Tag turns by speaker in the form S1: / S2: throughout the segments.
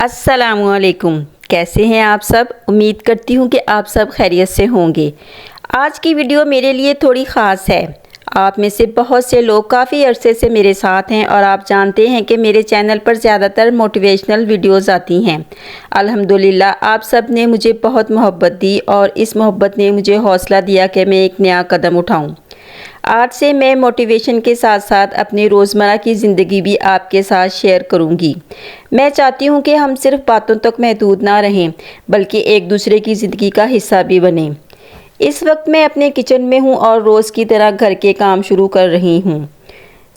S1: السلام علیکم، کیسے ہیں آپ سب؟ امید کرتی ہوں کہ آپ سب خیریت سے ہوں گے۔ آج کی ویڈیو میرے لیے تھوڑی خاص ہے۔ آپ میں سے بہت سے لوگ کافی عرصے سے میرے ساتھ ہیں اور آپ جانتے ہیں کہ میرے چینل پر زیادہ تر موٹیویشنل ویڈیوز آتی ہیں۔ الحمدللہ آپ سب نے مجھے بہت محبت دی اور اس محبت نے مجھے حوصلہ دیا کہ میں ایک نیا قدم اٹھاؤں۔ آج سے میں موٹیویشن کے ساتھ ساتھ اپنی روزمرہ کی زندگی بھی آپ کے ساتھ شیئر کروں گی۔ میں چاہتی ہوں کہ ہم صرف باتوں تک محدود نہ رہیں بلکہ ایک دوسرے کی زندگی کا حصہ بھی بنیں۔ اس وقت میں اپنے کچن میں ہوں اور روز کی طرح گھر کے کام شروع کر رہی ہوں۔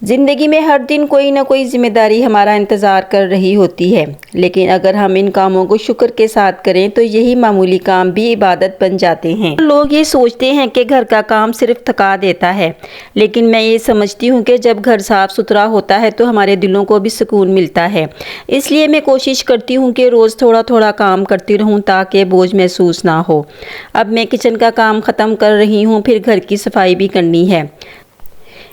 S1: زندگی میں ہر دن کوئی نہ کوئی ذمہ داری ہمارا انتظار کر رہی ہوتی ہے، لیکن اگر ہم ان کاموں کو شکر کے ساتھ کریں تو یہی معمولی کام بھی عبادت بن جاتے ہیں۔ لوگ یہ سوچتے ہیں کہ گھر کا کام صرف تھکا دیتا ہے، لیکن میں یہ سمجھتی ہوں کہ جب گھر صاف ستھرا ہوتا ہے تو ہمارے دلوں کو بھی سکون ملتا ہے۔ اس لیے میں کوشش کرتی ہوں کہ روز تھوڑا تھوڑا کام کرتی رہوں تاکہ بوجھ محسوس نہ ہو۔ اب میں کچن کا کام ختم کر رہی ہوں، پھر گھر کی صفائی بھی کرنی ہے۔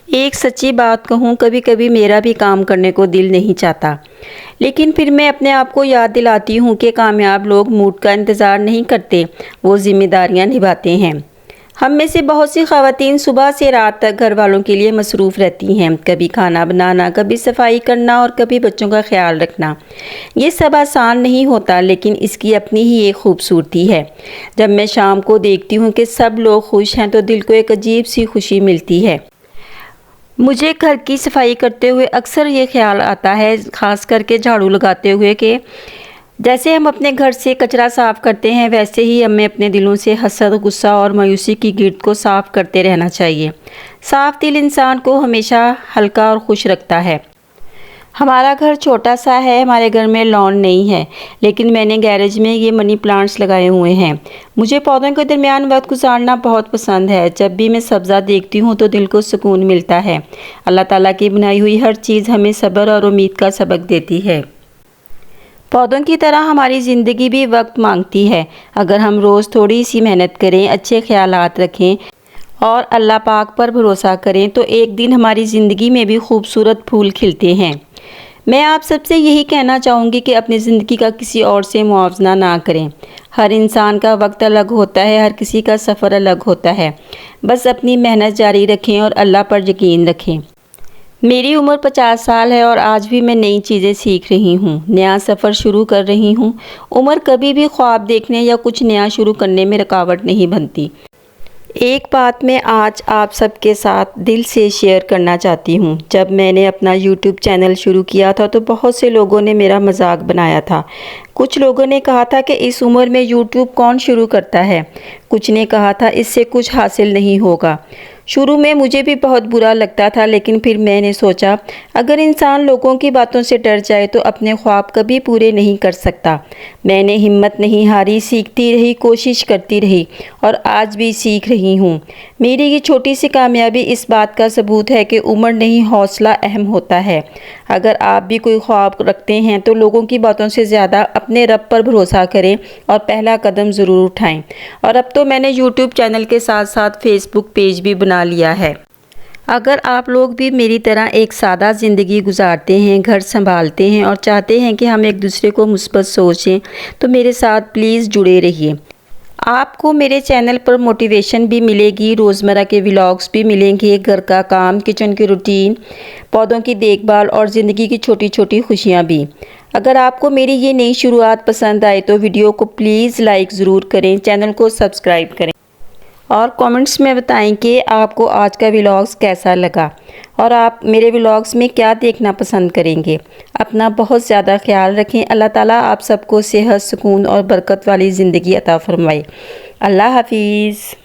S1: ایک سچی بات کہوں، کبھی کبھی میرا بھی کام کرنے کو دل نہیں چاہتا، لیکن پھر میں اپنے آپ کو یاد دلاتی ہوں کہ کامیاب لوگ موڈ کا انتظار نہیں کرتے، وہ ذمہ داریاں نبھاتے ہیں۔ ہم میں سے بہت سی خواتین صبح سے رات تک گھر والوں کے لیے مصروف رہتی ہیں، کبھی کھانا بنانا، کبھی صفائی کرنا اور کبھی بچوں کا خیال رکھنا۔ یہ سب آسان نہیں ہوتا، لیکن اس کی اپنی ہی ایک خوبصورتی ہے۔ جب میں شام کو دیکھتی ہوں کہ سب لوگ خوش ہیں تو دل کو ایک عجیب سی خوشی ملتی ہے۔ مجھے گھر کی صفائی کرتے ہوئے اکثر یہ خیال آتا ہے، خاص کر کے جھاڑو لگاتے ہوئے، کہ جیسے ہم اپنے گھر سے کچرا صاف کرتے ہیں ویسے ہی ہمیں اپنے دلوں سے حسد، غصہ اور مایوسی کی گرد کو صاف کرتے رہنا چاہیے۔ صاف دل انسان کو ہمیشہ ہلکا اور خوش رکھتا ہے۔ ہمارا گھر چھوٹا سا ہے، ہمارے گھر میں لان نہیں ہے، لیکن میں نے گیراج میں یہ منی پلانٹس لگائے ہوئے ہیں۔ مجھے پودوں کے درمیان وقت گزارنا بہت پسند ہے۔ جب بھی میں سبزہ دیکھتی ہوں تو دل کو سکون ملتا ہے۔ اللہ تعالیٰ کی بنائی ہوئی ہر چیز ہمیں صبر اور امید کا سبق دیتی ہے۔ پودوں کی طرح ہماری زندگی بھی وقت مانگتی ہے۔ اگر ہم روز تھوڑی سی محنت کریں، اچھے خیالات رکھیں اور اللہ پاک پر بھروسہ کریں تو ایک دن ہماری زندگی میں بھی خوبصورت پھول کھلتے ہیں۔ میں آپ سب سے یہی کہنا چاہوں گی کہ اپنی زندگی کا کسی اور سے موازنہ نہ کریں۔ ہر انسان کا وقت الگ ہوتا ہے، ہر کسی کا سفر الگ ہوتا ہے۔ بس اپنی محنت جاری رکھیں اور اللہ پر یقین رکھیں۔ میری عمر 50 سال ہے اور آج بھی میں نئی چیزیں سیکھ رہی ہوں، نیا سفر شروع کر رہی ہوں۔ عمر کبھی بھی خواب دیکھنے یا کچھ نیا شروع کرنے میں رکاوٹ نہیں بنتی۔ ایک بات میں آج آپ سب کے ساتھ دل سے شیئر کرنا چاہتی ہوں۔ جب میں نے اپنا یوٹیوب چینل شروع کیا تھا تو بہت سے لوگوں نے میرا مذاق بنایا تھا۔ کچھ لوگوں نے کہا تھا کہ اس عمر میں یوٹیوب کون شروع کرتا ہے؟ کچھ نے کہا تھا اس سے کچھ حاصل نہیں ہوگا۔ شروع میں مجھے بھی بہت برا لگتا تھا، لیکن پھر میں نے سوچا اگر انسان لوگوں کی باتوں سے ڈر جائے تو اپنے خواب کبھی پورے نہیں کر سکتا۔ میں نے ہمت نہیں ہاری، سیکھتی رہی، کوشش کرتی رہی اور آج بھی سیکھ رہی ہوں۔ میری یہ چھوٹی سی کامیابی اس بات کا ثبوت ہے کہ عمر نہیں، حوصلہ اہم ہوتا ہے۔ اگر آپ بھی کوئی خواب رکھتے ہیں تو لوگوں کی باتوں سے زیادہ اپنے رب پر بھروسہ کریں اور پہلا قدم ضرور اٹھائیں۔ اور اب تو میں نے یوٹیوب چینل کے ساتھ ساتھ فیس بک پیج بھی بنا لیا ہے۔ اگر آپ لوگ بھی میری طرح ایک سادہ زندگی گزارتے ہیں، گھر سنبھالتے ہیں اور چاہتے ہیں کہ ہم ایک دوسرے کو مثبت سوچیں تو میرے ساتھ پلیز جڑے رہیے۔ آپ کو میرے چینل پر موٹیویشن بھی ملے گی، روزمرہ کے ولاگز بھی ملیں گے، گھر کا کام، کچن کی روٹین، پودوں کی دیکھ بھال اور زندگی کی چھوٹی چھوٹی خوشیاں بھی۔ اگر آپ کو میری یہ نئی شروعات پسند آئے تو ویڈیو کو پلیز لائک ضرور کریں، چینل کو سبسکرائب کریں اور کامنٹس میں بتائیں کہ آپ کو آج کا ولاگز کیسا لگا اور آپ میرے ولاگز میں کیا دیکھنا پسند کریں گے۔ اپنا بہت زیادہ خیال رکھیں۔ اللہ تعالیٰ آپ سب کو صحت، سکون اور برکت والی زندگی عطا فرمائے۔ اللہ حافظ۔